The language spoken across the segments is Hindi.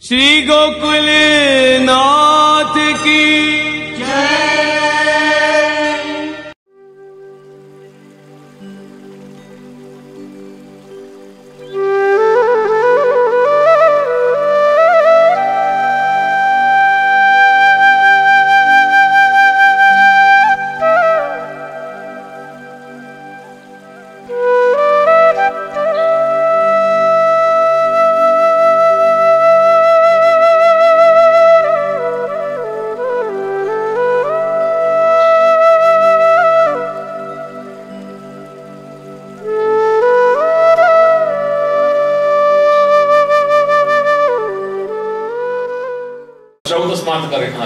श्री गोकुल नाथ की जय।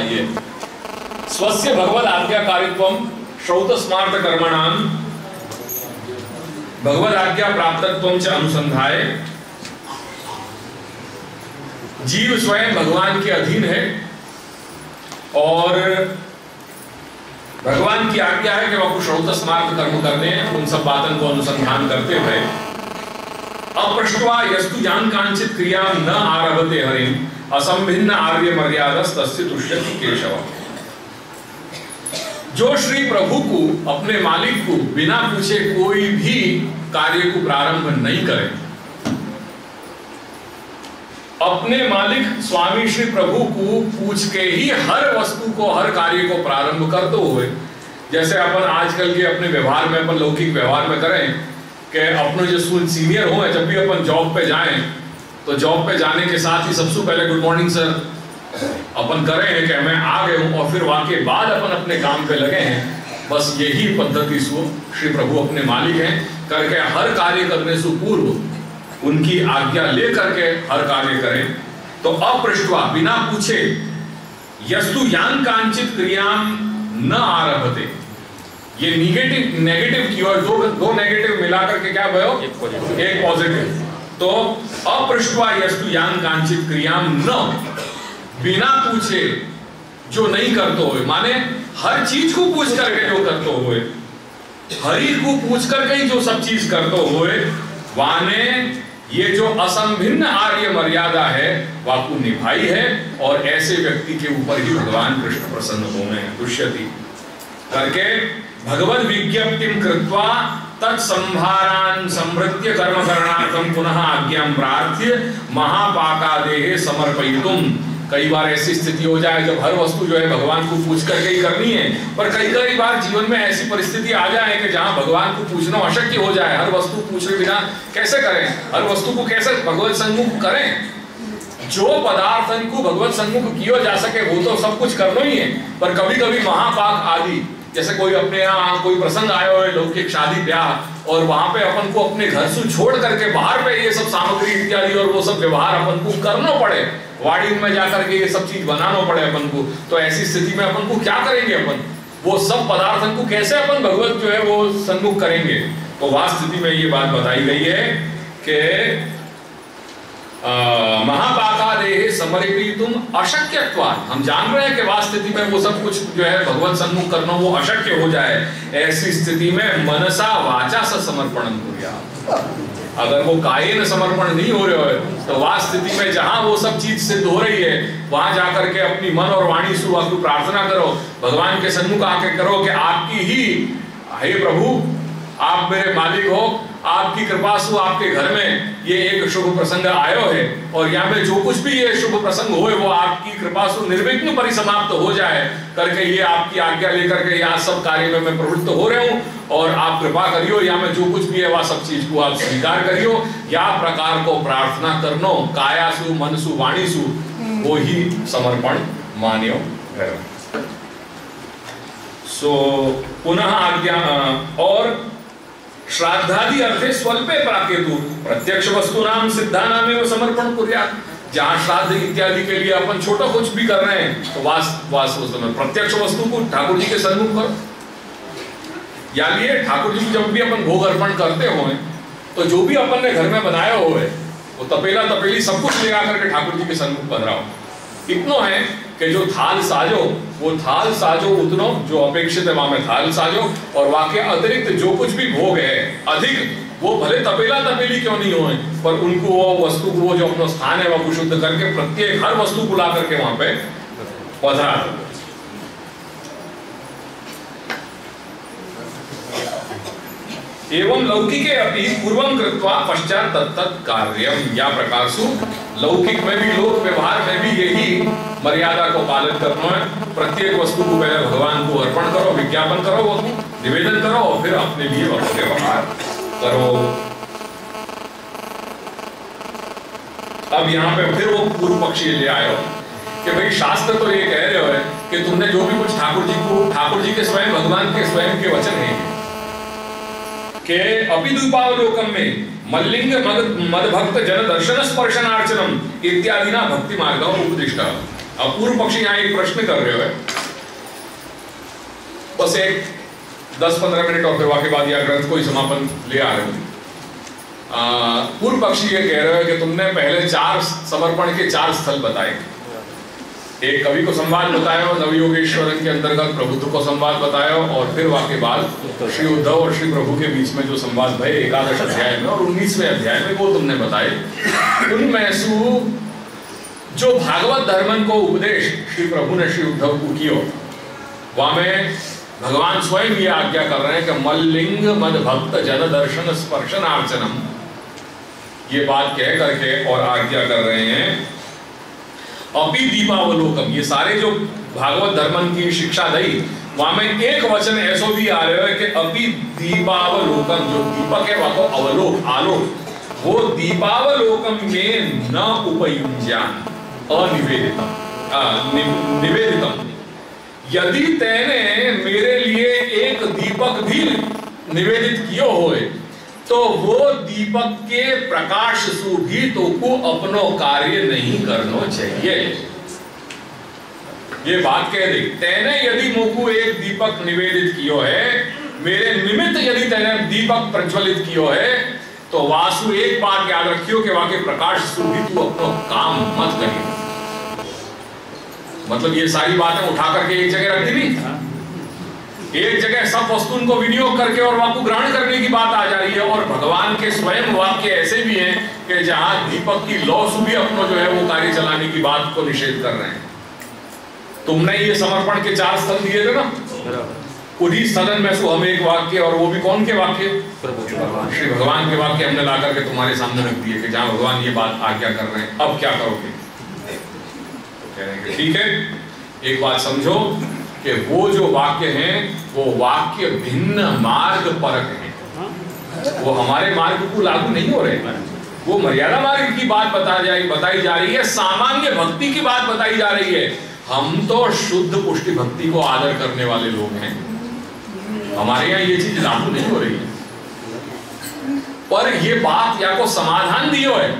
ये स्वस्य भगवद आज्ञाकारित्वं श्रौत स्मार्त कर्मणां भगवद आज्ञा प्राप्तत्वं च अनुसंधाय। जीव स्वयं भगवान के अधीन है और भगवान की आज्ञा है कि वह श्रौत स्मार्त कर्म करने हैं। उन सब बातों को अनुसंधान करते हुए अपृष्ट्वा यस्तु जान कांचित क्रिया न आरभते हरिम असंभिन्न आर्य मर्यादस्तस्य तुष्यति केशव। जो श्री प्रभु को, अपने मालिक को बिना पूछे कोई भी कार्य को प्रारंभ नहीं करे, अपने मालिक स्वामी श्री प्रभु को पूछ के ही हर वस्तु को, हर कार्य को प्रारंभ करते हुए, जैसे अपन आजकल के अपने व्यवहार में, अपन लौकिक व्यवहार में करें कि अपने जो सीनियर हो, जब भी अपन जॉब पे जाएं तो जॉब पे जाने के साथ ही सबसे पहले गुड मॉर्निंग सर अपन करें हैं कि मैं आ गए हूं, और फिर वहां के बाद अपन अपने काम पे लगे हैं। बस यही पद्धति से श्री प्रभु अपने मालिक हैं, करके हर कार्य करने से पूर्व उनकी आज्ञा ले करके हर कार्य करें। तो अपृष्ट्वा, बिना पूछे, यस्तु यान कांचित क्रियाम न आरभते। ये नेगेटिव कीवर्ड, दो नेगेटिव मिलाकर के क्या भयो, एक पॉजिटिव। तो अपृष्ट्वा यस्तु यान कांचित क्रियाम न, बिना पूछे जो नहीं करते हुए, माने हर चीज को पूछ करके जो करते हुए, हरि को पूछ करके ही जो सब चीज करते हुए, वाने ये जो असंभिन्न आर्य मर्यादा है वाकु निभाई है, और ऐसे व्यक्ति के ऊपर ही भगवान कृष्ण प्रसन्न होने दुष्यति करके भगवद विज्ञप्तिम कृत्वा तत्संभारान् समृत्य कर्म करणार्थम पुनः आज्ञां प्रार्थ्य महापाकादेहे समर्पयितुम। कई बार ऐसी स्थिति हो जाए जब हर वस्तु जो है भगवान को पूछ करके ही करनी है, पर कई बार जीवन में ऐसी परिस्थिति आ जाए कि जहां भगवान को पूछना अशक्य हो जाए। हर वस्तु पूछे बिना कैसे करें, हर वस्तु को कैसे भगवत सन्मुख करें। जो पदार्थन को भगवत सन्मुख किया जा सके वो तो सब कुछ करना ही है, पर कभी कभी महापाक आदि, जैसे कोई अपने यहाँ कोई प्रसंग आया हो, लौकिक शादी ब्याह, और वहां पे अपन को अपने घर से छोड़ करके बाहर पे ये सब सामग्री इत्यादि और वो सब व्यवहार अपन को करना पड़े, वाड़ी में जाकर के ये सब चीज बनाना पड़े अपन को। तो ऐसी स्थिति में अपन को क्या करेंगे, अपन वो सब पदार्थन को कैसे अपन भगवत जो है वो सन्मुख करेंगे। तो वह स्थिति में ये बात बताई गई है कि महापाकादेहे समर्पयितुम अशक्यत्वात्। हम जान रहे हैं कि वास्तव स्थिति में वो सब कुछ जो है भगवत सन्मुख करना वो अशक्य हो जाए। ऐसी स्थिति में मनसा वाचा स समर्पणम कुर्यात्। अगर वो कायेन समर्पण नहीं हो रहे हो तो वास्तव स्थिति में जहां वो सब चीज सिद्ध हो रही है, वहां जाकर के अपनी मन और वाणी से आपको प्रार्थना करो, भगवान के सन्मुख आके करो कि आपकी ही, हे प्रभु आप मेरे मालिक हो, आपकी कृपा से आपके घर में ये एक शुभ प्रसंग आयो है, और यहाँ में जो कुछ भी ये शुभ प्रसंग होए वो आपकी कृपा से निर्विघ्न परिसमाप्त हो जाए करके ये आपकी आज्ञा लेकर के यहाँ सब कार्य में मैं प्रवृत्त हो रहा हूँ, और आप कृपा करियो, यहाँ में जो कुछ भी है वह सब चीज को आप स्वीकार करियो। या प्रकार को प्रार्थना करनो कायासु मनसु वाणीसु, वो ही समर्पण मानियो है। सो पुनः आज्ञा और श्राद्धादि अर्थे स्वल्पे प्राकेतु प्रत्यक्ष वस्तुनाम सिद्धानामेव समर्पण कुर्यात्। जहां श्राद्ध इत्यादि के लिए अपन छोटा कुछ भी कर रहे हैं तो प्रत्यक्ष वस्तु को ठाकुर जी के सन्मुख करो। यानी ठाकुर जी को जब भी अपन भोग अर्पण करते हो तो जो भी अपन ने घर में बनाया हो है वो तपेला तपेली सब कुछ ले आकर के ठाकुर जी के सन्मुख बनाओ। इतना है कि जो थाल साजो वो थाल साजो उतनो जो अपेक्षित है वहां में थाल साजो, और वहां के अतिरिक्त जो कुछ भी भोग है, अधिक वो भले तपेला तपेली क्यों नहीं हो, पर उनको वो वस्तु को, वो जो अपना स्थान है वह शुद्ध करके प्रत्येक हर वस्तु को ला करके वहां पे पधरा। एवं लौकिके अपि पूर्वं कृत्वा पश्चात तत्तत् कार्यम। या प्रकारसु लौकिक में भी, लोक व्यवहार में भी यही मर्यादा को पालन करना है। प्रत्येक वस्तु को पहले भगवान को अर्पण करो, विज्ञापन करो, वो निवेदन करो और फिर अपने लिए व्यवहार करो। अब यहाँ पे फिर वो पूर्व पक्षी ले आयो कि भाई शास्त्र तो ये कह रहे हो कि तुमने जो भी कुछ ठाकुर जी के स्वयं, भगवान के स्वयं के वचन है के अपिदुपावलोकम में मल्लिंग मदभक्त जन दर्शन स्पर्शनार्चनम इत्यादि ना भक्ति मार्ग उपदिष्ट। अब पूर्व पक्षी यहाँ एक प्रश्न कर रहे हो, बस एक 10-15 मिनट और फिर वाके बाद यह ग्रंथ को समापन ले आ रहे हो। पूर्व पक्षी ये कह रहे हो कि तुमने पहले 4 समर्पण के 4 स्थल बताए। एक कवि को संवाद बताया, नवयोगेश्वरन के अंतर्गत प्रबुद्ध को संवाद बताया, और फिर वाके बाद श्री उद्धव और श्री प्रभु के बीच में जो संवाद भय 11 अध्याय में और 19वें अध्याय में वो तुमने बताए। उनमें सु जो भागवत धर्मन को उपदेश श्री प्रभु ने श्री उद्धव को किया, वहां में भगवान स्वयं ये आज्ञा कर रहे हैं कि मल्लिंग मद भक्त जन दर्शन स्पर्शनार्चनम, ये बात कह करके और आज्ञा कर रहे हैं अपि दीपावलोकम। ये सारे जो भागवत धर्मन की शिक्षा दी, वहां में एक वचन ऐसा भी आ रहा है कि अपि दीपावलोकम, जो दीपक है वह को अवलोक, आलोक, वो दीपावलोकम में न उपयुज्यान अनिवेदितम निवेदितम। यदि तेने मेरे लिए एक दीपक भी निवेदित कियो होए तो वो दीपक के प्रकाश सु भी तो को अपनो कार्य नहीं करना चाहिए। ये बात कह दी, तेने यदि मुकु एक दीपक निवेदित कियो है, मेरे निमित्त यदि तेने दीपक प्रज्वलित कियो है, तो वासु एक बात याद रखियो कि वाके प्रकाश सु भी तू अपनो काम मत करिए। मतलब ये सारी बातें उठा करके एक जगह रख दी नहीं, एक जगह सब वस्तु को विनियोग करके और वाकु ग्रहण करने की बात आ जा रही है। और भगवान के स्वयं वाक्य ऐसे भी हैं कि जहां दीपक की लौ से भी अपनो जो है वो कार्य चलाने की बात को निषेध कर रहे हैं। तुमने ये समर्पण के 4 स्थल दिए थे ना, उन्हीं स्थलन में से हम एक वाक्य, और वो भी कौन के वाक्य? श्री भगवान के वाक्य हमने ला करके तुम्हारे सामने रख दिए कि जहां भगवान ये बात आज्ञा कर रहे हैं, अब क्या करोगे? कह रहे हैं ठीक है, एक बात समझो कि वो जो वाक्य हैं वो वाक्य भिन्न मार्ग परक हैं, वो हमारे मार्ग को लागू नहीं हो रहे हैं। वो मर्यादा मार्ग की बात बताई जा रही है, सामान्य भक्ति की बात बताई जा रही है। हम तो शुद्ध पुष्टि भक्ति को आदर करने वाले लोग हैं, हमारे यहाँ ये चीज लागू नहीं हो रही है। पर ये बात या को समाधान दियो है,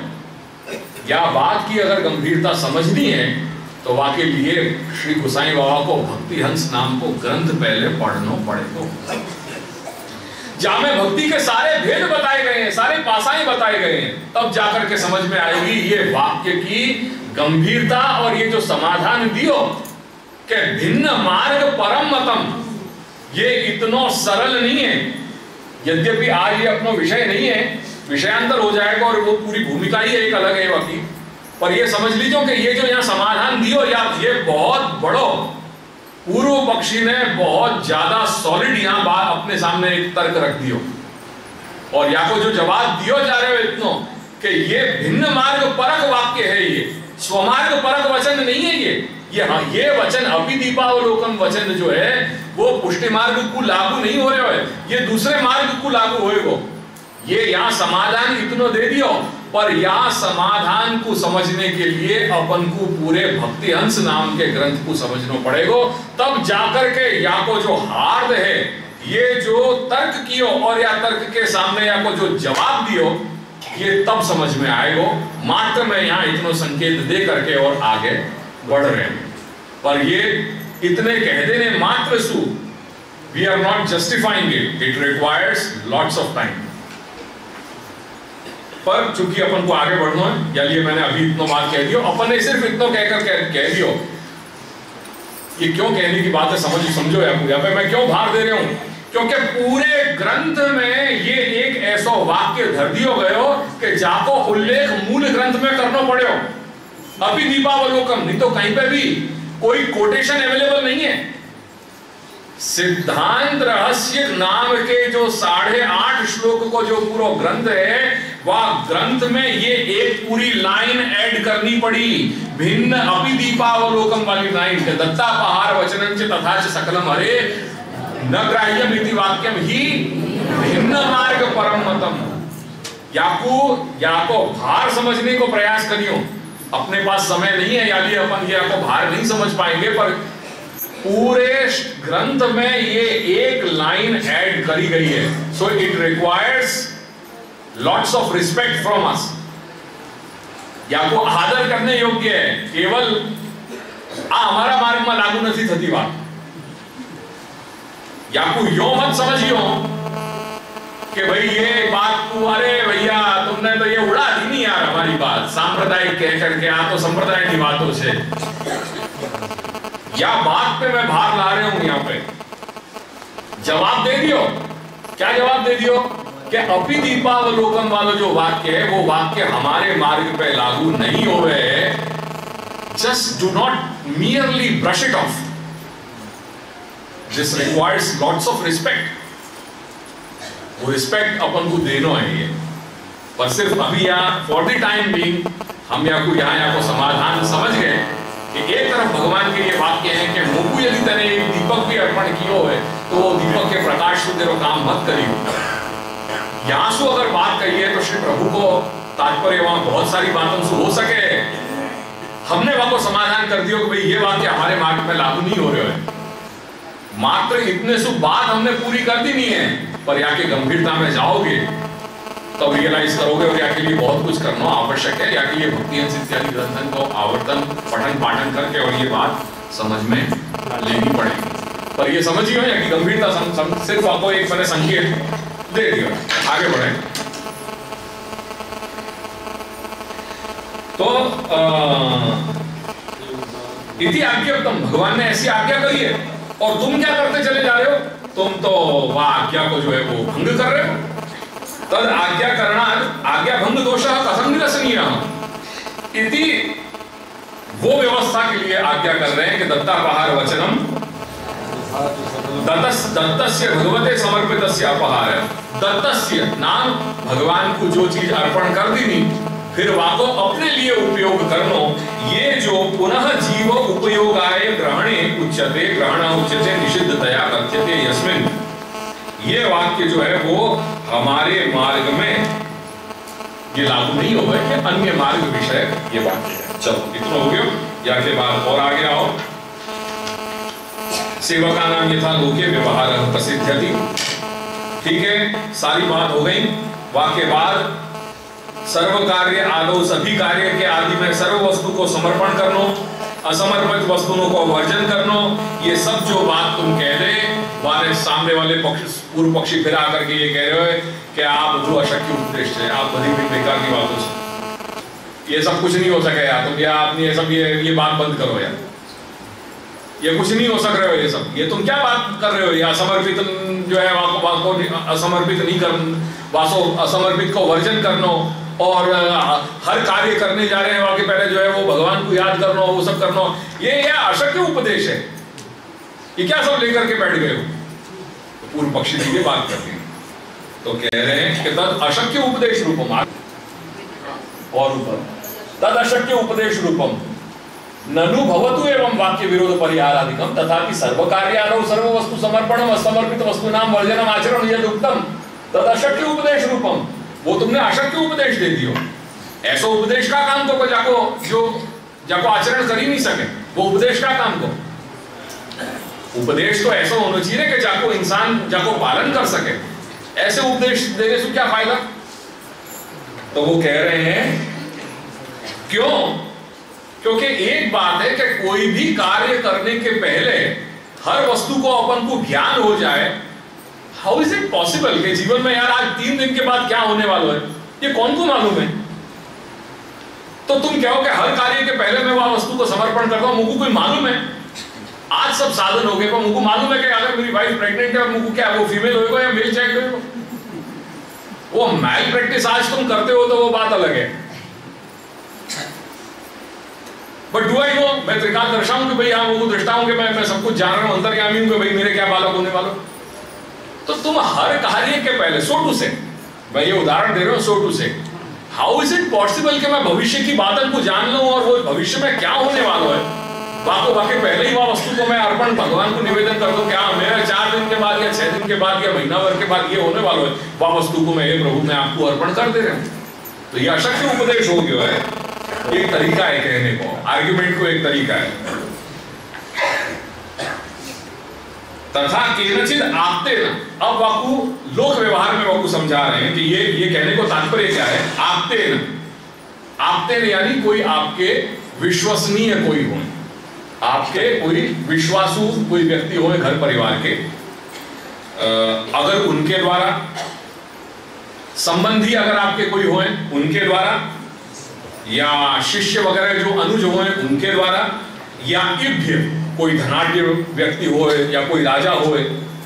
या बात की अगर गंभीरता समझनी है तो वाके लिए श्री गोसाई बाबा को भक्ति हंस नाम को ग्रंथ पहले पढ़ना पड़ेगा, जहां में भक्ति के सारे भेद बताए गए हैं, सारे पासाएं बताए गए हैं, तब जाकर के समझ में आएगी ये वाक्य की गंभीरता। और ये जो समाधान दियो कि भिन्न मार्ग परम मतम, ये इतना सरल नहीं है। यद्यपि आज ये अपना विषय नहीं है, विषयांतर हो जाएगा और वो पूरी भूमिका ही एक अलग है बाकी, पर ये समझ लीजिए कि ये जो यहाँ समाधान दियो या ये बहुत बड़ो पूर्व पक्षी ने बहुत ज्यादा सॉलिड यहाँ बात अपने सामने एक तर्क रख दियो, और या को जो जवाब दियो जा रहे हो इतनो कि ये भिन्न मार्ग परक वाक्य है, ये स्वमार्ग परक वचन नहीं है। ये वचन अभी दीपावलोकन वचन जो है वो पुष्टि मार्ग को लागू नहीं हो रहे हो, ये दूसरे मार्ग को लागू होएगो। ये यहाँ समाधान इतनो दे दियो, पर यहाँ समाधान को समझने के लिए अपन को पूरे भक्ति हंस नाम के ग्रंथ को समझना पड़ेगा, तब जाकर के या को जो हार्द है, ये जो तर्क कियो और या तर्क के सामने या को जो जवाब दियो, ये तब समझ में आएगा। मात्र में यहाँ इतनो संकेत दे करके और आगे बढ़ रहे हैं, पर ये इतने कह देने मात्र so we are not justifying it requires lots of time. पर चूंकि अपन को आगे बढ़ना है, या लिए मैंने अभी इतना बात कह दियो, अपन ने सिर्फ इतना कहकर कह दियो। ये क्यों कहने की बात है समझो, यहाँ पे मैं क्यों भार दे रहा हूं क्योंकि पूरे ग्रंथ में ये एक ऐसा वाक्य धर दियो गयो कि जाको उल्लेख मूल ग्रंथ में करना पड़े अभी दीपावलोकम, नहीं तो कहीं पे भी कोई कोटेशन अवेलेबल नहीं है। सिद्धांत रहस्य नाम के जो 8.5 श्लोक को जो पूरा ग्रंथ है, वह ग्रंथ में ये एक पूरी लाइन ऐड करनी पड़ी, भिन्न अपि दीपावलोकम वाली लाइन, दत्तापहार वचनं च तथा च सकलम हरे न ग्राह्यम इति वाक्यम ही भिन्न मार्ग परम मतम। याको भार समझने को प्रयास करियो, अपने पास समय नहीं है, यानी अपन याको भार नहीं समझ पाएंगे, पर पूरे ग्रंथ में ये एक लाइन ऐड करी गई है। So it requires lots of respect from us. याको आदर करने योग्य है, केवल हमारा मार्ग में लागू नहीं थती बात। याकू यो मत समझियो कि भाई ये बात तू, अरे भैया तुमने तो ये उड़ा दी नहीं यार हमारी बात, सांप्रदायिक कह करके आ तो संप्रदाय की बातों से, या बात पे मैं भार ला रहा हूं। यहां पे जवाब दे दियो। क्या जवाब दे दियो कि अपि दीपावलोकन वाला जो वाक्य है, वो वाक्य हमारे मार्ग पे लागू नहीं हो रहे हैं। Just do not merely brush it of. This requires lots of respect. वो रिस्पेक्ट अपन को देना है ये, पर सिर्फ अभी यहाँ फॉर द टाइम बीइंग हम यहाँ को समाधान समझ गए कि एक तरफ भगवान के ये वाक्य है कि मुकु यदि तने एक दीपक भी अर्पण कियो है तो वो दीपक के प्रकाश से तेरो काम मत करियो। यहाँ से अगर बात कही है तो श्री प्रभु को तात्पर्य वहां बहुत सारी बातों से हो सके, हमने वहां को समाधान कर दिया कि भाई ये वाक्य हमारे मार्ग में लागू नहीं हो रहे है। मात्र इतने से बात हमने पूरी कर दी नहीं है, पर यहाँ की गंभीरता में जाओगे तब रियलाइज करोगे और यहाँ के लिए बहुत कुछ करना आवश्यक है। यहाँ के लिए भक्ति इत्यादि ग्रंथन को आवर्तन पठन पाठन करके और ये बात समझ में लेनी पड़ेगी। पर ये समझिए यहाँ की गंभीरता सिर्फ आपको एक मैंने संकेत दे दिया। आगे बढ़े तो इति आज्ञाप्तम, भगवान ने ऐसी आज्ञा करी है और तुम क्या करते चले जा रहे हो? तुम तो वह आज्ञा को जो है वो भंग कर रहे हो। तद आज्ञा करना आज्ञा भंग दोष कथम निरसनीय इति, वो व्यवस्था के लिए आज्ञा कर रहे हैं कि दत्तापहार वचनम दत्तस्य भगवते समर्पितस्य अपहार। दत्तस्य नाम भगवान को जो चीज अर्पण कर दी नहीं, फिर वाको अपने लिए उपयोग करनो, ये जो पुनः जीव उपयोगाय ग्रहणे उच्यते, ग्रहण उच्यते निषिद्धतया कथ्यते यस्मिन्, ये वाक्य जो है वो हमारे मार्ग में ये लागू नहीं होगा, ये अन्य मार्ग विषय ये वाक्य है। चलो इतना हो गया, या के बाद और आगे आओ। सेवका नाम यथा लोके व्यवहार प्रसिद्ध्यति, ठीक है, सारी बात हो गई। वाक्य बाद सर्व कार्य आदो, सभी कार्य के आदि में सर्व वस्तु को समर्पण करनो, असमर्पित वस्तुओं को वर्जन करनो, ये सब जो बात तुम कह रहे वाले सामने वाले पक्ष पूर्व पक्षी फिर आकर के ये कह रहे हो कि आप जो अशक्य उपदेश है, आप बड़ी भी बेकार की बातों से, ये सब कुछ नहीं हो सके यार, तुम या आपने ये सब ये बात बंद करो यार, ये कुछ नहीं हो सक रहे हो, ये सब ये तुम क्या बात कर रहे हो? या असमर्पित जो है वाको असमर्पित नहीं कर, वासो असमर्पित को वर्जन करनो, और हर कार्य करने जा रहे हैं वहां के पहले जो है वो भगवान को याद करना, वो सब करना, ये अशक्य उपदेश है, ये क्या सब लेकर के बैठ गए हो? पूर्व पक्षी जी ये बात करते हैं तो कह रहे हैं कि तद अशक्य उपदेश रूपम, और ऊपर तद अशक्य उपदेश रूपम ननु भवतु एवं वाक्य विरोध परिहारादिकम तथापि सर्व कार्यादौ सर्व वस्तु समर्पणम असमर्पित वस्तुनाम वर्जनम आचरण यद उक्तम तद अशक्य उपदेश रूपम, वो तुमने अशक्य उपदेश दे दियो। ऐसा उपदेश का काम तो जाको आचरण कर ही नहीं सके, वो उपदेश का काम को, उपदेश तो ऐसा होना चाहिए कि जाको इंसान जाको पालन कर सके, ऐसे उपदेश देने से क्या फायदा? तो वो कह रहे हैं क्यों? क्योंकि एक बात है कि कोई भी कार्य करने के पहले हर वस्तु को अपन को ज्ञान हो जाए। हाउ इज इट पॉसिबल कि जीवन में यार आज 3 दिन के बाद क्या होने वाला है ये कौन को मालूम है? तो तुम कहो कि हर कार्य के पहले मैं वह वस्तु को समर्पण करता हूं, मुझको कोई मालूम है? आज सब साधन हो गए, पर मुझको मालूम है कि अगर मेरी वाइफ प्रेग्नेंट है, मुझको क्या वो फीमेल होएगा या मेल चाइल्ड होएगा? वो मैल प्रैक्टिस आज तुम करते हो तो वो बात अलग है। बट डू आई नो, मैं त्रिकाल दर्शाऊं कि भाई हाँ वो दृष्टा हूं कि मैं सब कुछ जान रहा हूं, अंतर्यामी हूं कि भाई मेरे क्या बालक होने वालों। तो तुम हर कार्य के पहले सो टू से, मैं ये उदाहरण दे रहा हूं सो टू से, हाउ इज इट पॉसिबल कि मैं भविष्य की बातों को जान लूं और वो भविष्य में क्या होने वाला है, बाकी पहले ही वह वस्तु को मैं अर्पण भगवान को निवेदन कर दूं, क्या मेरा 4 दिन के बाद या 6 दिन के बाद या महीना भर के बाद ये होने वाला है, वह वस्तु को मैं हे प्रभु मैं आपको अर्पण कर दे रहा हूं। तो ये अशक्य उपदेश हो गया है, एक तरीका है कहने को, आर्ग्यूमेंट को एक तरीका है। तथा केनचित आपते न, अब वाकु लोक व्यवहार में वाकु समझा रहे हैं कि ये कहने को तात्पर्य क्या है, आपते न, आपते न यानी कोई आपके विश्वसनीय कोई हो, आपके कोई विश्वासु कोई व्यक्ति हो घर परिवार के, अगर उनके द्वारा, संबंधी अगर आपके कोई होए उनके द्वारा, या शिष्य वगैरह जो अनुज होए उनके द्वारा, या इभ्य कोई धनाढ्य व्यक्ति होए या कोई राजा होए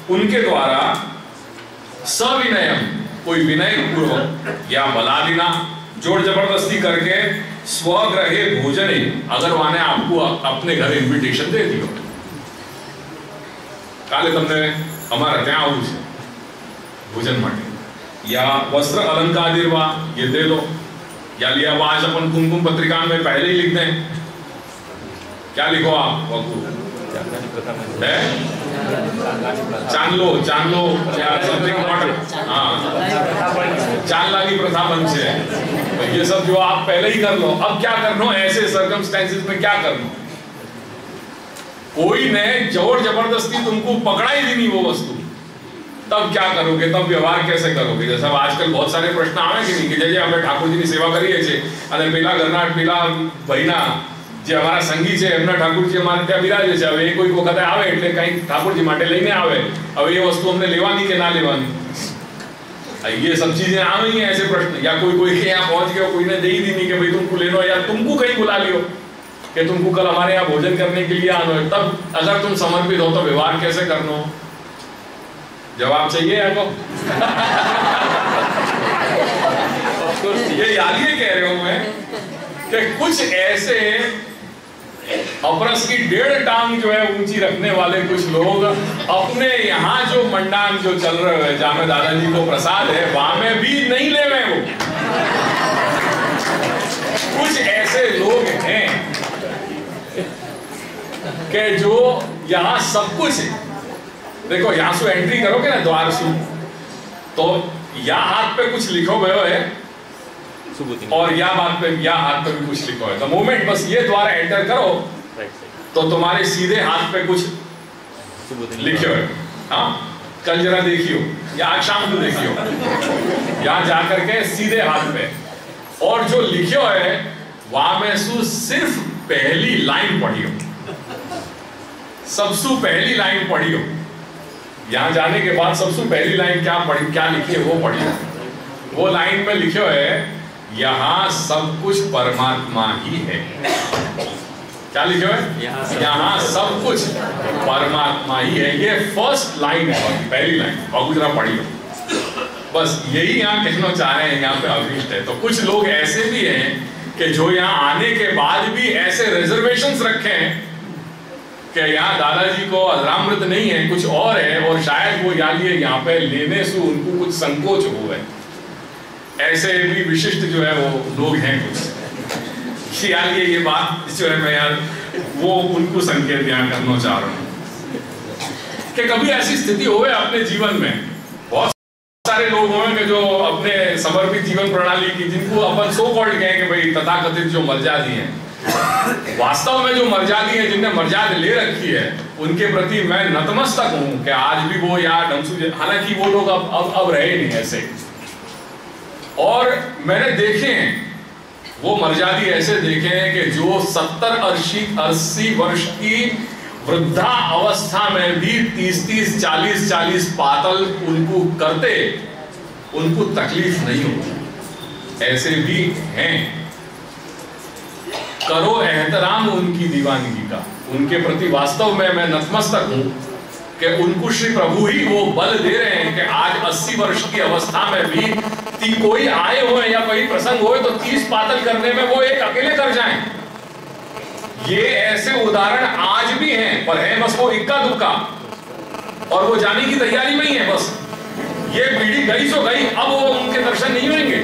उनके द्वारा, सविनयम कोई विनय पूर्वक, या बलादिना जोर जबरदस्ती करके, स्वग्रहे भोजने अगर वाने आपको अपने घर इन्विटेशन दे दियो, काले तुमने हमारा त्या आવું છે भोजन માટે, या वस्त्र अलंकादिर्वा ये दे दो, या लिया आज अपन कुमकुम पत्रिका में पहले ही लिख दें, क्या लिखो आप है चांदलो चांदला की प्रथा बन से, तो ये सब जो आप पहले ही कर लो। अब क्या करना ऐसे सर्कमस्टेंसेस में, क्या करना, कोई ने जोर जबरदस्ती तुमको पकड़ा ही नहीं वो वस्तु, तब क्या करोगे, तब व्यवहार कैसे करोगे? जैसा आजकल बहुत सारे प्रश्न आवे कि नहीं कि जैसे हमें ठाकुर जी की सेवा करीए छे અને પેલા ઘરના પેલા ભાઈના જે અમારા સંગી છે એમના ઠાકુરજી અમારે ત્યાં બિરાજે છે, હવે એ કોઈ વખતે આવે એટલે કંઈ ઠાકુરજી માટે લઈને આવે, હવે એ વસ્તુ અમને લેવાની કે ના લેવાની, ये सब चीजें आ रही हैं ऐसे प्रश्न, या कोई के यहाँ पहुंच गया कोई ने दे ही दी नहीं कि भाई तुमको ले लो, या तुमको कहीं बुला लियो कि तुमको कल हमारे यहाँ भोजन करने के लिए आना है, तब अगर तुम समर्पित हो तो व्यवहार कैसे करना हो? जवाब चाहिए आपको? ये याद ही कह रहे हूं मैं कि कुछ ऐसे अपरस की 1.5 टांग जो है ऊंची रखने वाले कुछ लोग अपने यहाँ जो मंडान जो चल रहे हैं जहां में दादाजी को प्रसाद है वहां में भी नहीं ले रहे वो। कुछ ऐसे लोग हैं कि जो यहाँ सब कुछ है, देखो यहाँ से एंट्री करोगे ना द्वार से, तो या हाथ पे कुछ लिखो गयो है और या बात पे या हाथ पे भी कुछ लिखो है, तो मोमेंट बस ये द्वार एंटर करो तो तुम्हारे सीधे हाथ पे कुछ लिखो है। हाँ कल जरा देखियो या आज शाम को देखियो, यहाँ जाकर के सीधे हाथ पे, और जो लिखो है वहां में सिर्फ पहली लाइन पढ़ियो, सबसे पहली लाइन पढ़ियो, यहाँ जाने के बाद सबसे पहली लाइन क्या लिखी है वो पढ़ियो। वो लाइन में लिखो है यहाँ सब कुछ परमात्मा ही है। क्या लिखो है? यहाँ सब कुछ परमात्मा ही है। ये फर्स्ट लाइन है, पहली लाइन, और गुजरा पढ़ियो। बस यही यहाँ कहना चाह रहे हैं, यहाँ पे अभिष्ट है। तो कुछ लोग ऐसे भी हैं कि जो यहाँ आने के बाद भी ऐसे रिजर्वेशंस रखे हैं कि यहाँ दादाजी को अधरामृत नहीं है, कुछ और है, और शायद वो यहाँ पे लेने से उनको कुछ संकोच हुआ है। ऐसे भी विशिष्ट जो है वो लोग हैं कुछ। ये बात जो है मैं यार वो उनको संकेत यहाँ करना चाह रहा हूँ कि कभी ऐसी स्थिति होवे अपने जीवन में, बहुत सारे लोग होंगे कि जो अपने समर्पित जीवन प्रणाली की, जिनको अपन सो कॉल्ड कहें कि भाई तथाकथित जो मर्यादी हैं, वास्तव में जो मर्यादी है, जिनने मर्यादा ले रखी है, उनके प्रति मैं नतमस्तक हूं कि आज भी वो या ढंग, हालांकि वो लोग अब रहे नहीं ऐसे। और मैंने देखे हैं वो मर्यादी ऐसे देखे हैं कि जो 70-80 वर्ष की वृद्धा अवस्था में भी 30-30, 40-40 पातल उनको करते, उनको तकलीफ नहीं होती, ऐसे भी हैं। करो एहतराम उनकी दीवानगी का। उनके प्रति वास्तव में मैं नतमस्तक हूं कि उनको श्री प्रभु ही वो बल दे रहे हैं कि आज 80 वर्ष की अवस्था में भी कोई आए हो या कोई प्रसंग हो तो 30 पातल करने में वो एक अकेले कर जाएं। ये ऐसे उदाहरण आज भी हैं, पर है बस वो इक्का दुक्का, और वो जाने की तैयारी में ही है। बस ये पीढ़ी गई सो गई, अब वो उनके दर्शन नहीं होंगे।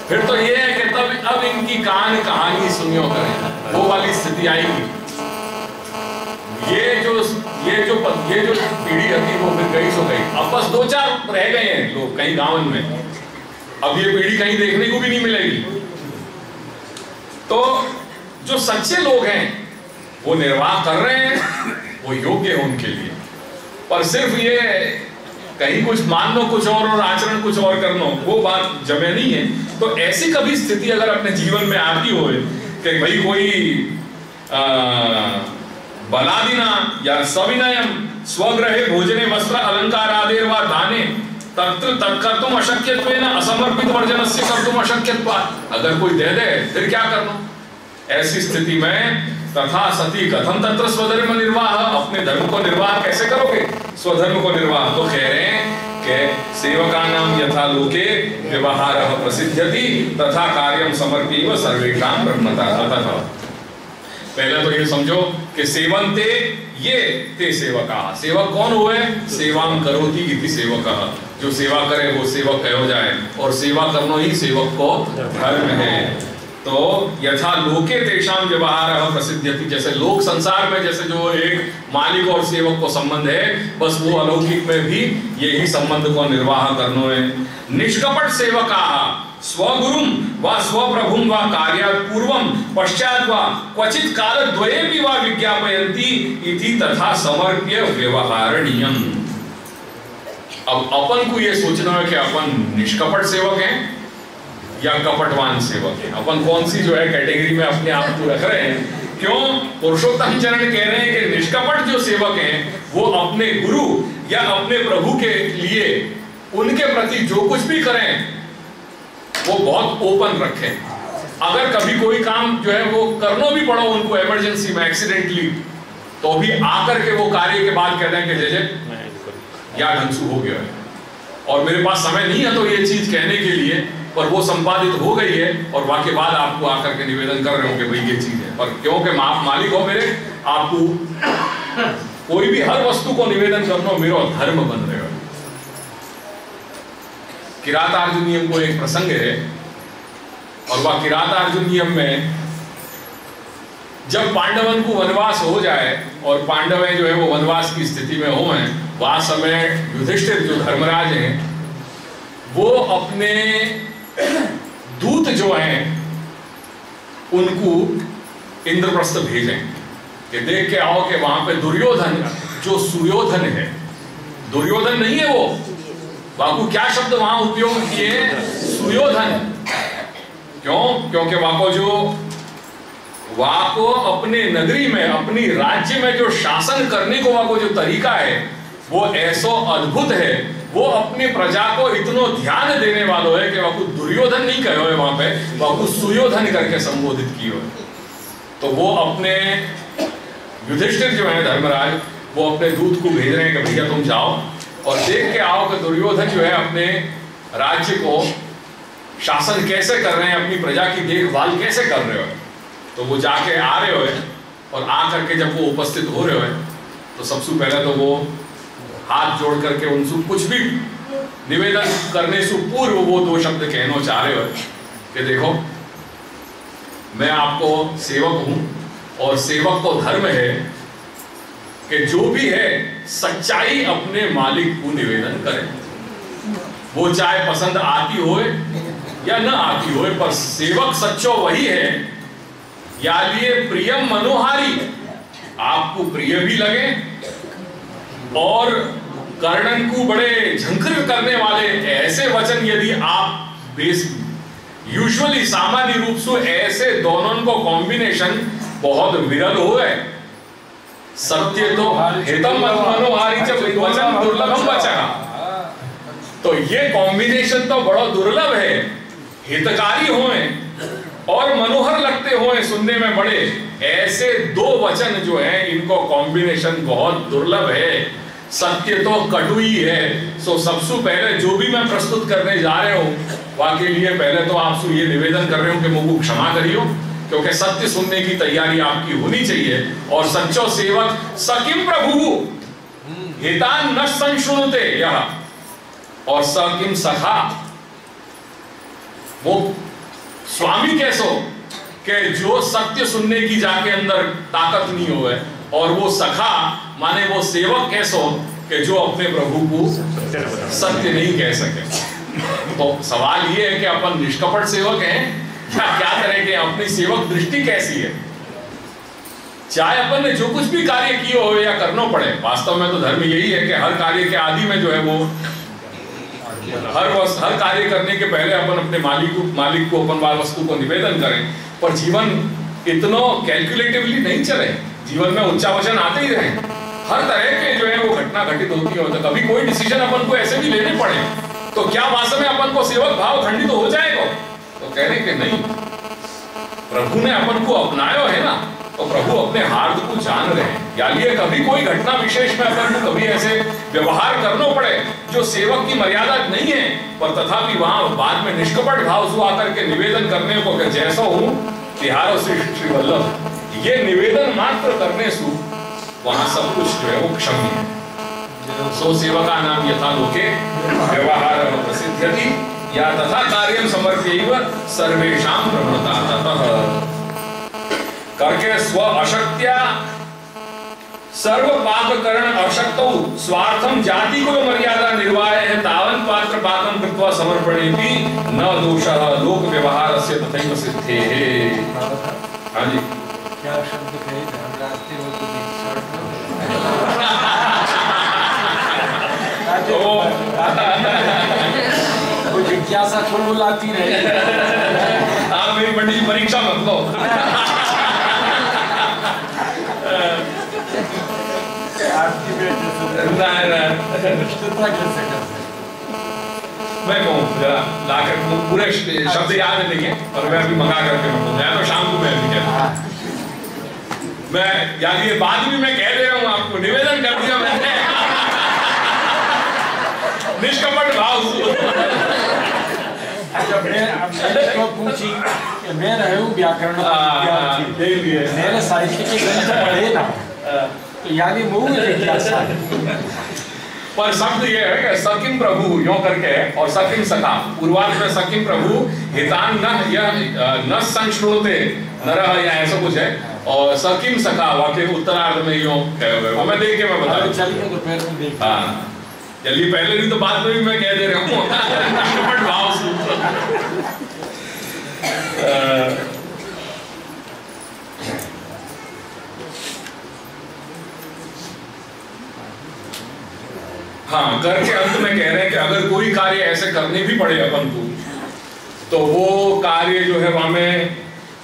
फिर तो ये है कि तब अब इनकी कहानी सुनियो करें, वो वाली स्थिति आएगी। ये जो पीढ़ी थी वो फिर गई सो गई। अब बस 2-4 रह गए हैं लोग कहीं गांव में। अब ये पीढ़ी कहीं देखने को भी नहीं मिलेगी। तो जो सच्चे लोग हैं वो निर्वाह कर रहे हैं, वो योग्य है उनके लिए। पर सिर्फ ये कहीं कुछ मान लो कुछ और आचरण कुछ और कर लो, वो बात जमे नहीं है। तो ऐसी कभी स्थिति अगर अपने जीवन में आती हो कि भाई कोई बलादिना या सविनयम स्वग्रहे भोजने वस्त्र अलंकार आदेर व दाने तत्र तत्कर्तुम अशक्यत्वेन असमर्पित वर्जनस्य कर्तुम अशक्यत्वात्। अगर कोई दे दे फिर क्या करना? ऐसी स्थिति में तथा सती कथम तत्र स्वधर्म निर्वाह, अपने धर्म को निर्वाह कैसे करोगे? स्वधर्म को निर्वाह तो कह रहे हैं कि सेवकानां यथा लोके व्यवहारः प्रसिद्ध्यति तथा कार्यं समर्प्यैव सर्वेषां ब्रह्मतः। पहले तो ये समझो कि सेवन्ते ये ते सेवका। सेवक कौन हुए? सेवाम करोति इति सेवकः। जो सेवा करे वो सेवक कहो जाए, और सेवा करना ही सेवक को धर्म है। तो यथा लोके तेषां व्यवहारः प्रसिद्ध्यति, जैसे लोक संसार में जैसे जो एक मालिक और सेवक को संबंध है, बस वो अलौकिक में भी यही संबंध को निर्वाह करनो है। निष्कपट सेवकाः स्वगुरुं व स्वप्रभुं व कार्यात् पूर्वं पश्चात् व क्वचित् कालद्वयेपि व विज्ञापयन्ति इति तथा समर्प्य व्यवहारणीयम्। अब अपन को ये सोचना है कि अपन निष्कपट सेवक हैं या कपटवान सेवक हैं। अपन कौन सी जो है कैटेगरी में अपने आप को रख रहे हैं? क्यों? पुरुषोत्तम चरण कह रहे हैं कि निष्कपट जो सेवक हैं वो अपने गुरु या अपने प्रभु के लिए उनके प्रति जो कुछ भी करें वो बहुत ओपन रखें। अगर कभी कोई काम जो है वो करना भी पड़ा उनको इमरजेंसी में एक्सीडेंटली, तो भी आकर के वो कार्य के बाद कहते हैं कि जय या ढंसू हो गया है और मेरे पास समय नहीं है तो ये चीज कहने के लिए, पर वो संपादित हो गई है और वाके बाद आपको आकर के निवेदन कर रहे हो कि भाई ये चीज है। पर क्योंकि आप मालिक हो मेरे, आपको कोई भी हर वस्तु को निवेदन करना मेरा धर्म बन रहे हो। किरातार्जुनीयम को एक प्रसंग है, और वह किरातार्जुनीयम में जब पांडवन को वनवास हो जाए और पांडवें जो है वो वनवास की स्थिति में हो हैं, वह समय युधिष्ठिर जो धर्मराज हैं वो अपने दूत जो हैं उनको इंद्रप्रस्थ भेजें कि देख के आओ कि वहां पे दुर्योधन जो सुयोधन है, दुर्योधन नहीं है वो, बाबू क्या शब्द वहां उपयोग किए? सुयोधन। क्यों? क्योंकि वाको अपने नगरी में अपनी राज्य में जो शासन करने को वाको जो तरीका है वो ऐसा अद्भुत है। वो अपनी प्रजा को इतना ध्यान देने वालों है कि वाको दुर्योधन नहीं कहे हुए वहां पे, वाको सुयोधन करके संबोधित किए हुए। तो वो अपने युधिष्ठिर जो है धर्मराज, वो अपने दूत को भेज रहे हैं कि भैया तुम जाओ और देख के आओ कि दुर्योधन जो है अपने राज्य को शासन कैसे कर रहे हैं, अपनी प्रजा की देखभाल कैसे कर रहे हो। तो वो जाके आ रहे हो और आ करके जब वो उपस्थित हो रहे हो तो सबसे पहले तो वो हाथ जोड़ करके उनसे कुछ भी निवेदन करने से पूर्व वो 2 शब्द कहना चाह रहे हो कि देखो मैं आपको सेवक हूं और सेवक को धर्म है कि जो भी है सच्चाई अपने मालिक को निवेदन करे, वो चाहे पसंद आती होए या न आती होए, पर सेवक सच्चो वही है या लिए प्रियम मनोहारी, आपको प्रिय भी लगे और कर्णन को बड़े झंकर करने वाले ऐसे वचन यदि आप बेस यूजुअली सामान्य रूप से ऐसे दोनों को कॉम्बिनेशन बहुत विरल हुए। सत्य तो हितम मनोहारी जब वचन दुर्लभम बचा, तो ये कॉम्बिनेशन तो बड़ा दुर्लभ है। हितकारी होए और मनोहर लगते हुए सुनने में बड़े, ऐसे दो वचन जो हैं इनको कॉम्बिनेशन बहुत दुर्लभ है। सत्य तो कटु ही है। सो सबसे पहले जो भी मैं प्रस्तुत करने जा रहे हूँ वाके लिए पहले तो आपसे ये निवेदन कर रहे हूँ कि मुझको क्षमा करियो, क्योंकि सत्य सुनने की तैयारी आपकी होनी चाहिए। और सच्चो सेवक सकिम प्रभु हितान न संशुणुते यह, और सकिम सखा, वो स्वामी कैसो कि जो सत्य सुनने की जाके अंदर ताकत नहीं हो है, और वो सखा माने वो सेवक कैसो कि जो अपने प्रभु को सत्य नहीं कह सके। तो सवाल ये है कि अपन निष्कपट सेवक हैं या क्या करेंगे? अपनी सेवक दृष्टि कैसी है? चाहे अपन ने जो कुछ भी कार्य किए हो या करना पड़े, वास्तव में तो धर्म यही है कि हर कार्य के आदि में जो है वो हर कार्य करने के पहले अपन अपने मालिक को अपन वस्तु को निवेदन करें। पर जीवन इतना कैलकुलेटिवली नहीं चले, जीवन में उच्चावचन आते ही रहे, हर तरह के जो है वो घटना घटित होती है। तो कभी कोई डिसीजन अपन को ऐसे भी लेने पड़े तो क्या वास्तव में अपन को सेवक भाव खंडित हो जाएगा? तो कह रहे कि नहीं, प्रभु ने अपन को अपनाया है ना, तो प्रभु अपने हार्द को जान रहे हैं। यानी कभी कोई घटना विशेष में अपन को कभी ऐसे व्यवहार करना पड़े जो सेवक की मर्यादा नहीं है, पर तथापि वहां बाद में निष्कपट भाव से आकर के निवेदन करने को कि जैसा हूं तिहारो श्री वल्लभ, ये निवेदन मात्र करने से वहां सब कुछ जो है वो क्षम्य है। सो सेवका नाम यथा लोके व्यवहार प्रसिद्ध्यति या तथा कार्यम समर्प्यैव सर्वेषां प्रवृत्ता ततः करके स्व अशक्त्या सर्व पाप करण अशक्तौ स्वार्थम जाति को मर्यादा निर्वाह है तावन् पात्र पाकम कृत्वा समर्पणेति न दोषः लोक व्यवहारस्य तथैव सिद्धेः। हां जी, क्या शब्द कहे धर्मरास्ते हो तो जिज्ञासा खुल बुलाती रहे। आप मेरी पंडित जी परीक्षा मत लो। आपकी मैं कहूँ जरा लाकर पूरे शब्द याद नहीं है, और मैं अभी मंगा करके मैं तो शाम को मैं भी कहता मैं, यानी ये बात भी मैं कह दे रहा हूँ आपको, निवेदन कर दिया मैंने निष्कपट भाव जब मैं पूछी कि मैं रहूं व्याकरण मेरे साहित्य के ग्रंथ पढ़े ना, तो यानी मुझे जिज्ञासा पर शब्द ये है कि सकिम प्रभु यो करके और सकिम सखा, पूर्वार्ध में सकिम प्रभु हितान न संशुणुते नरः या ऐसा कुछ है, और सकिम सखा वाक्य उत्तरार्ध में यो कहे हुए, वो मैं देख के मैं बता दूं। चलिए तो फिर देख, हाँ चलिए, पहले भी तो बात में भी मैं कह दे रहा हूँ निष्कपट भाव से। हाँ, करके अंत में कह रहे हैं कि अगर कोई कार्य ऐसे करने भी पड़े अपन को, तो वो कार्य जो है वहां में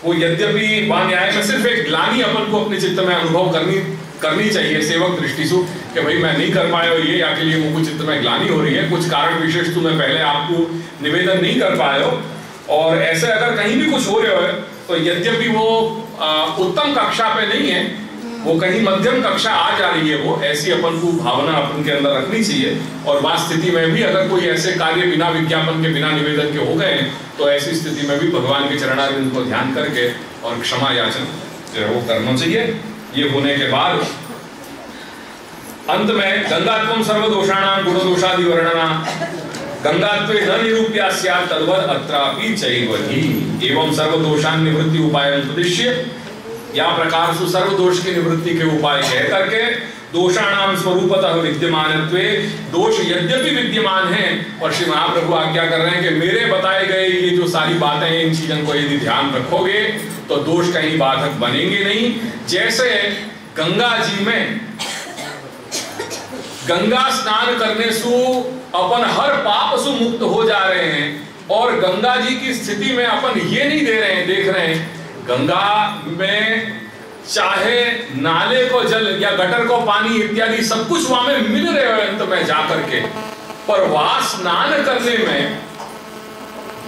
वो यद्यपि वहां न्याय में सिर्फ एक ग्लानि अपन को अपने चित्त में अनुभव करनी चाहिए सेवक दृष्टि से कि भाई मैं नहीं कर पाया ये, या के लिए मुझको चित्त में ग्लानि हो रही है, कुछ कारण विशेष तो मैं पहले आपको निवेदन नहीं कर पाया हो, और ऐसे अगर कहीं भी कुछ हो रहा है तो यद्यपि वो उत्तम कक्षा पे नहीं है, वो कहीं मध्यम कक्षा आ जा रही है, वो ऐसी अपन को भावना अपन के अंदर रखनी चाहिए। और वास्तव स्थिति में भी अगर कोई ऐसे कार्य बिना विज्ञापन के बिना निवेदन के हो गए तो ऐसी स्थिति में भी भगवान के चरणारविंद को ध्यान करके और क्षमा याचन जो है वो करना चाहिए। ये होने के बाद अंत में गंगात्वम सर्वदोषाणां गुणदोषादि वर्णना गंगात्वे न निरूप्या स्यात् तद्वद् अत्रापि चैव हि एवं सर्वदोषान् निवृत्ति उपायं प्रदिश्य, या प्रकार से सर्वदोष की निवृत्ति के उपाय कह करके दोषाणाम स्वरूपतः विद्यमानत्वे, दोष यद्यपि विद्यमान हैं, और श्री महाप्रभु आज्ञा कर रहे हैं कि मेरे बताए गए ये जो सारी बातें हैं इन चीजों को यदि ध्यान रखोगे तो दोष कहीं बाधक बनेंगे नहीं। जैसे गंगा जी में गंगा स्नान करने से अपन हर पाप से मुक्त हो जा रहे हैं, और गंगा जी की स्थिति में अपन ये नहीं देख रहे हैं गंगा में चाहे नाले को जल या गटर को पानी इत्यादि सब कुछ वहां में मिल रहे हो अंत में जाकर के, पर वहां स्नान करने में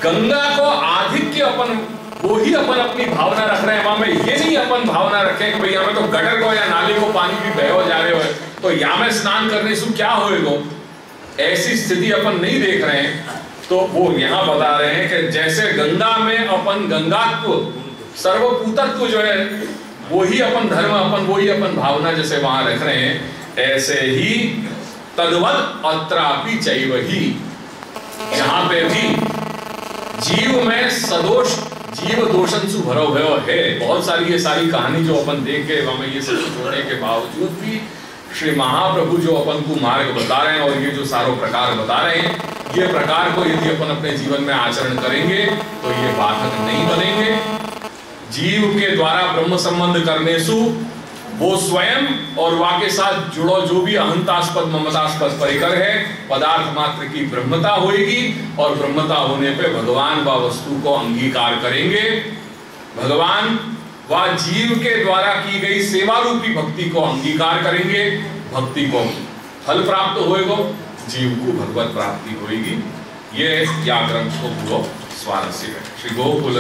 गंगा को आधिक्य अपन वो ही अपन अपनी भावना रख रहे हैं। वहां में ये नहीं अपन भावना रखें कि भाई हमें तो गटर को या नाली को पानी भी बहो जा रहे हो तो या में स्नान करने से क्या होएगा, ऐसी स्थिति अपन नहीं देख रहे हैं। तो वो यहाँ बता रहे हैं कि जैसे गंगा में अपन गंगात्व सर्वभूतत्व जो है वो ही अपन धर्म, अपन वो ही अपन भावना जैसे वहां रख रहे हैं, ऐसे ही तद्वत् अत्रापि चैव ही, यहाँ पे भी जीव में सदोष जीव दोषंसु भरो भयो है। बहुत सारी ये सारी कहानी जो अपन देख के हमें ये सब होने के बावजूद भी श्री महाप्रभु जो अपन को मार्ग बता रहे हैं और ये जो सारों प्रकार बता रहे हैं, ये प्रकार को यदि अपन अपने जीवन में आचरण करेंगे तो ये बाधक नहीं बनेंगे। जीव के द्वारा ब्रह्म संबंध करने सु वो स्वयं और वहाँ के साथ जुड़ो जो भी अहंतास्पद ममतास्पद परिकर है, पदार्थ मात्र की ब्रह्मता होगी और ब्रह्मता होने पे भगवान व वस्तु को अंगीकार करेंगे। भगवान व जीव के द्वारा की गई सेवा रूपी भक्ति को अंगीकार करेंगे। भक्ति को फल प्राप्त होएगा, जीव को भगवत प्राप्ति होगी। ये या ग्रंथ को पूरा स्वारस्य है। श्री गोकुल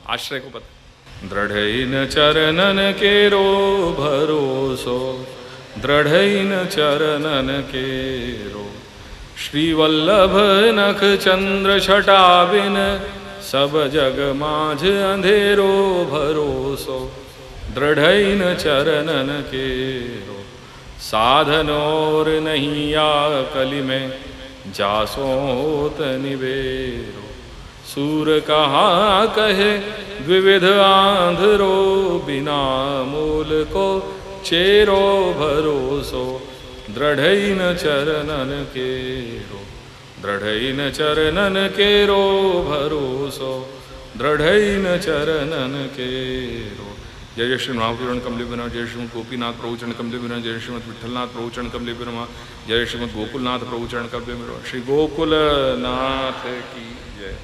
आश्रय को पता। दृढ़इन चरणन केरो भरोसो, दृढ़इन चरणन केरो, श्रीवल्लभ नख चंद्र छटा बिन सब जग माझ अंधेरो भरोसो, दृढ़इन चरणन केरो, साधनोर नहीं या कली में जासोत निबेरो, सूर कहाँ कहे द्विविध आंधरो, बिना मूल को चेरो भरोसो, दृढ़इन चरणन केरो, दृढ़इन चरणन केरो भरोसो, दृढ़इन चरणन केरो। जय जय श्री महापुराण कमले बिना, जय श्रीमद गोपीनाथ प्रभुचरण कमले बिना, जय श्रीमद विठलनाथ प्रभुचरण कमले बिना, जय श्रीमद गोकुलनाथ प्रभुचरण कमले बिना। श्री गोकुलनाथ की जय।